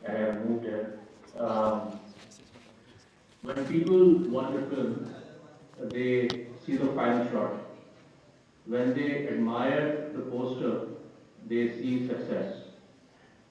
and I have moved here. Um, when people watch a film, they see the final shot. When they admire the poster, they see success.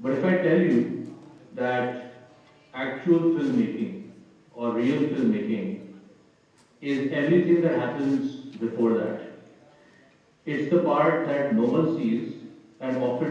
But if I tell you that actual filmmaking or real filmmaking is everything that happens before that. It's the part that no one sees and often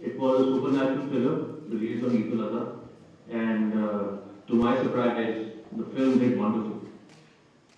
It was a supernatural film released on Eid al-Adha and to my surprise the film did wonderful.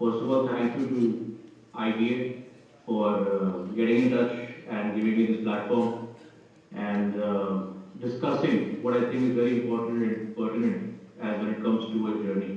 First of all, thank you to IDA for getting in touch and giving me this platform and discussing what I think is very important and pertinent as when it comes to a journey.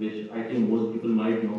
which I think most people might know.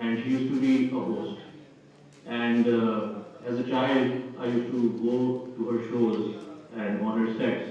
and she used to be a host. And as a child, I used to go to her shows and on her sets.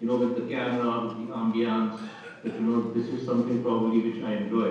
you know, with the camera, with the ambience, that you know this is something probably which I enjoy.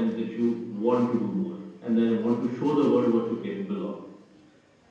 and that you want to do more and then you want to show the world what you're capable of.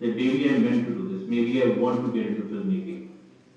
that maybe I meant to do this, maybe I want to get into filmmaking.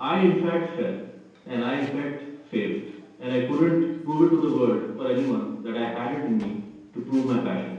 I in fact fell and I in fact failed and I couldn't prove it to the world or anyone that I had it in me to prove my passion.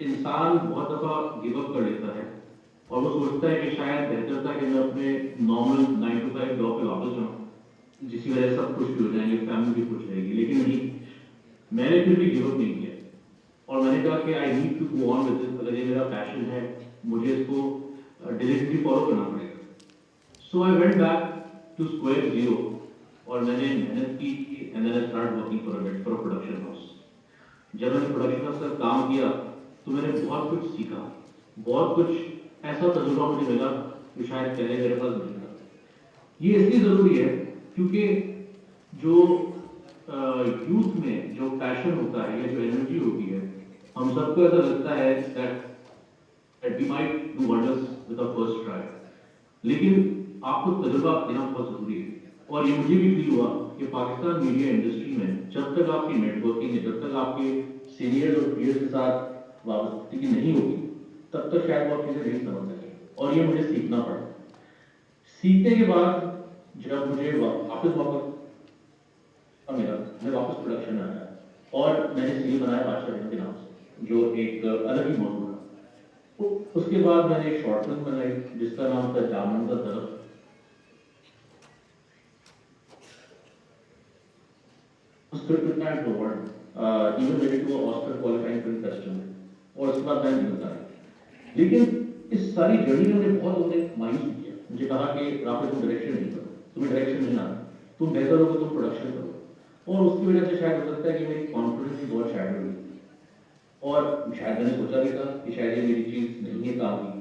انسان بہت دفعہ give up کر لیتا ہے اور وہ سوچتا ہے کہ شاید بہتر تھا کہ میں اپنے نارمل 9 to 5 جاب پہ واپس جاؤں، جس کی وجہ سے سب خوش بھی ہو جائیں گے، فیملی بھی خوش رہے گی، لیکن نہیں، میں نے پھر بھی گیو اپ نہیں کیا اور میں نے کہا کہ I need to go on with, اگر یہ میرا پیشن ہے مجھے اس کو ڈیلیٹلی فالو کرنا پڑے گا. So I went back to square zero اور میں نے محنت کی and then I start working for a production house. جب میں نے پروڈکشن ہاؤس کا کام کیا تو میں نے بہت کچھ سیکھا، بہت کچھ ایسا تجربہ مجھے ملا جو شاید پہلے میرے پاس نہیں تھا. یہ اس لیے ضروری ہے کیونکہ جو یوتھ میں جو پیشن ہوتا ہے یا جو انرجی ہوتی ہے، ہم سب کو ایسا لگتا ہے that we might do wonders with our first try. لیکن آپ کو تجربہ دینا بہت ضروری ہے اور یہ مجھے بھی فیل ہوا کہ پاکستان میڈیا انڈسٹری میں جب تک آپ کی نیٹ ورکنگ ہے، جب تک آپ کے سینئر اور پیئرز کے ساتھ وابستگی نہیں ہوگی تب تک شاید وہ چیزیں نہیں سمجھ سکیں اور یہ مجھے سیکھنا پڑا. سیکھنے کے بعد جب مجھے واپس موقع ملا میں واپس پروڈکشن میں آیا اور میں نے سیریل بنایا بادشاہ کے نام سے جو ایک الگ ہی موضوع تھا. اس کے بعد میں نے ایک شارٹ فلم بنائی جس کا نام تھا جامن کا طرف. scripted and award, even made it to an Oscar qualifying film festival. اور اس کے بعد میں نہیں بتایا. لیکن اس ساری جرنی میں مجھے بہت لوگوں نے مایوس کیا، مجھے کہا کہ رافع تم ڈائریکشن نہیں کرو، تمہیں ڈائریکشن نہیں آتا، تم بہتر ہو کہ تم پروڈکشن کرو. اور اس کی وجہ سے شاید ہو سکتا ہے کہ میری کانفیڈنس بھی بہت شاید ہوئی اور شاید میں نے سوچا بھی تھا کہ شاید یہ میری چیز نہیں ہے کام کی.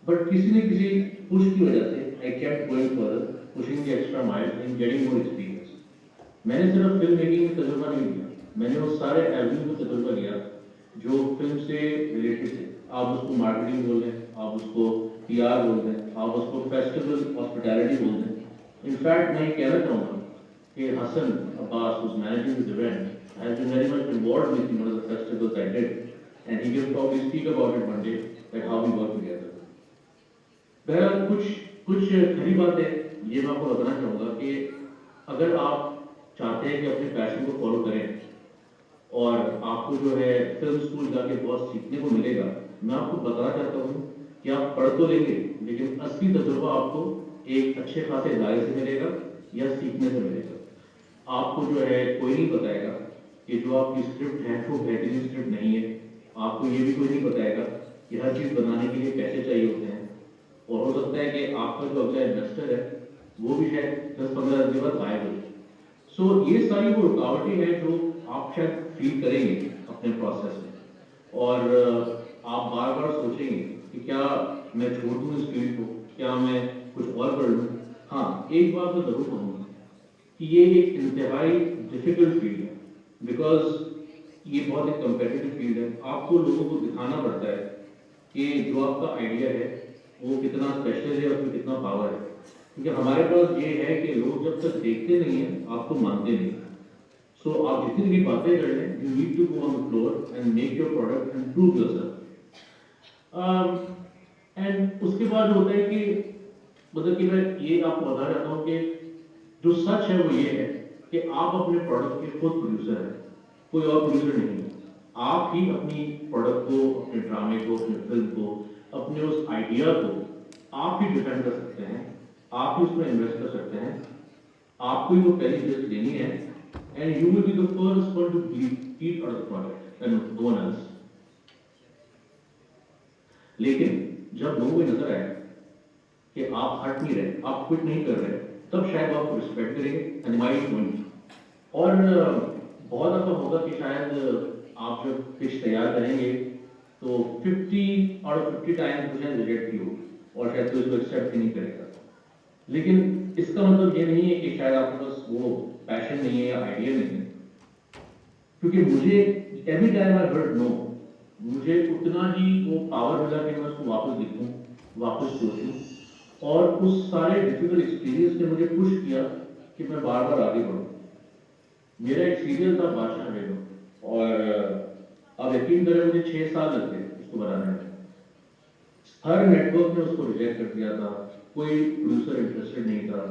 بٹ کسی نہ کسی پش کی وجہ سے I kept going further, pushing the extra mile and getting more experience. میں نے صرف فلم میکنگ میں تجربہ نہیں لیا، میں نے وہ سارے ایونیو میں تجربہ لیا جو فلم سے ریلیٹڈ تھے. آپ اس کو مارکیٹنگ بول دیں، آپ اس کو پی آر بول دیں، آپ اس کو فیسٹیول ہاسپٹیلٹی بول دیں. انفیکٹ میں یہ کہنا چاہوں گا کہ حسن عباس who's managing this event has been very much involved with one of the festivals I did and he will probably speak about it one day that how we work together. بہرحال کچھ کھری باتیں یہ میں آپ کو بتانا چاہوں گا کہ اگر آپ چاہتے ہیں کہ اپنے پیشن کو فالو کریں اور آپ کو جو ہے فلم اسکول جا کے بہت سیکھنے کو ملے گا، میں آپ کو بتانا چاہتا ہوں کہ آپ پڑھ تو لیں گے لیکن اصلی تجربہ آپ کو ایک اچھے خاصے ادارے سے ملے گا یا سیکھنے سے ملے گا. آپ کو جو ہے کوئی نہیں بتائے گا کہ جو آپ کی اسکرپٹ ہے وہ بہترین اسکرپٹ نہیں ہے. آپ کو یہ بھی کوئی نہیں بتائے گا کہ ہر چیز بنانے کے لیے پیسے چاہیے ہوتے ہیں اور ہو سکتا ہے کہ آپ کا جو اگلا انویسٹر ہے وہ بھی شاید 10-15 دن کے بعد غائب ہو جائے. سو یہ ساری وہ رکاوٹیں ہیں جو آپ شاید فیل کریں گے اپنے پروسیس میں اور آپ بار بار سوچیں گے کہ کیا میں چھوڑ دوں اس فیلڈ کو، کیا میں کچھ اور کر لوں. ہاں ایک بات میں ضرور کہوں گا کہ یہ ایک انتہائی ڈیفیکلٹ فیلڈ ہے بیکاز یہ بہت ایک کمپیٹیٹو فیلڈ ہے. آپ کو لوگوں کو دکھانا پڑتا ہے کہ جو آپ کا آئیڈیا ہے وہ کتنا اسپیشل ہے اور اس میں کتنا پاور ہے. کیونکہ ہمارے پاس یہ ہے کہ لوگ جب تک دیکھتے نہیں ہیں آپ کو مانتے نہیں. سو آپ جتنی بھی باتیں کر لیں you need to go on the floor and make your product and prove yourself. And اس کے بعد ہوتا ہے کہ مطلب کہ میں یہ آپ کو بتا چاہتا ہوں کہ جو سچ ہے وہ یہ ہے کہ آپ اپنے پروڈکٹ کے خود پروڈیوسر ہیں، کوئی اور پروڈیوسر نہیں ہے. آپ ہی اپنی پروڈکٹ کو، اپنے ڈرامے کو، اپنے فلم کو، اپنے اس آئیڈیا کو آپ ہی ڈیفینڈ کر سکتے ہیں، آپ ہی اس میں انویسٹ کر سکتے ہیں. آپ کو ہی وہ پہلی رسک لینی ہے and you will be the first one to eat out of the project and no one else. لیکن جب لوگوں کو نظر آئے کہ آپ ہٹ نہیں رہے، آپ کوئٹ نہیں کر رہے، تب شاید آپ کو رسپیکٹ کریں گے اینڈ مائٹ جوائن. اور بہت دفعہ ہوگا کہ شاید آپ جب پچ تیار کریں گے تو 50 آؤٹ آف 50 ٹائمز شاید ریجیکٹ ہی ہو اور شاید کوئی اس کو ایکسیپٹ ہی نہیں کرے گا. لیکن اس کا مطلب یہ نہیں ہے کہ شاید آپ کے پاس وہ پیشن نہیں ہے یا آئیڈیا نہیں ہے. کیونکہ مجھے ایوری ٹائم آئی ہرڈ نو مجھے اتنا ہی وہ پاور ملا کہ میں اس کو واپس لکھوں، واپس سوچوں. اور اس سارے ڈیفیکلٹ ایکسپیرینس نے مجھے پش کیا کہ میں بار بار آگے بڑھوں. میرا ایک سیریل تھا بادشاہ بیگم اور اب یقین کریں مجھے 6 سال لگ گئے اس کو بنانے میں. ہر نیٹ ورک نے اس کو ریجیکٹ کر دیا تھا، کوئی پروڈیوسر انٹرسٹڈ نہیں تھا.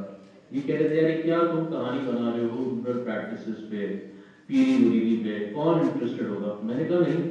یہ کہہ رہے تھے یار کیا تم کہانی بنا رہے ہو رورل پریکٹسز پہ، پیری مریدی پہ، کون انٹرسٹڈ ہوگا. میں نے کہا نہیں،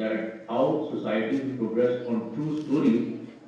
that how society will progress on true stories,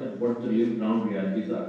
that what the real ground realities are.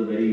the very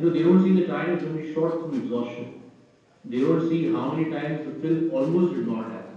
they don't see the times when we shot through exhaustion, they don't see how many times the film almost did not happen,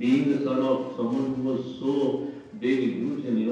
being the son of someone who was so big, huge, and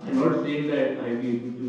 I'm not saying that I will be able to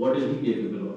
what is he capable of।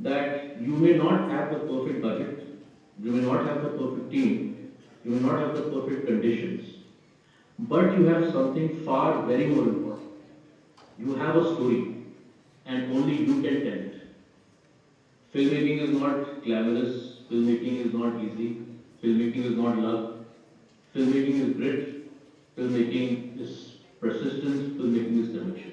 that you may not have the perfect budget, you may not have the perfect team, you may not have the perfect conditions, but you have something far very more important. You have a story and only you can tell it. Filmmaking is not glamorous, filmmaking is not easy, filmmaking is not luck, filmmaking is grit, filmmaking is persistence, filmmaking is conviction.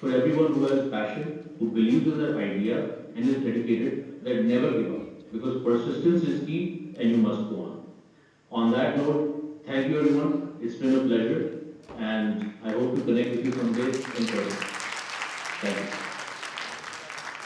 For everyone who has passion, who believes in their idea and is dedicated, that never give up, because persistence is key and you must go on. On that note, thank you everyone. It's been a pleasure, and I hope to connect with you someday in person. Thank you.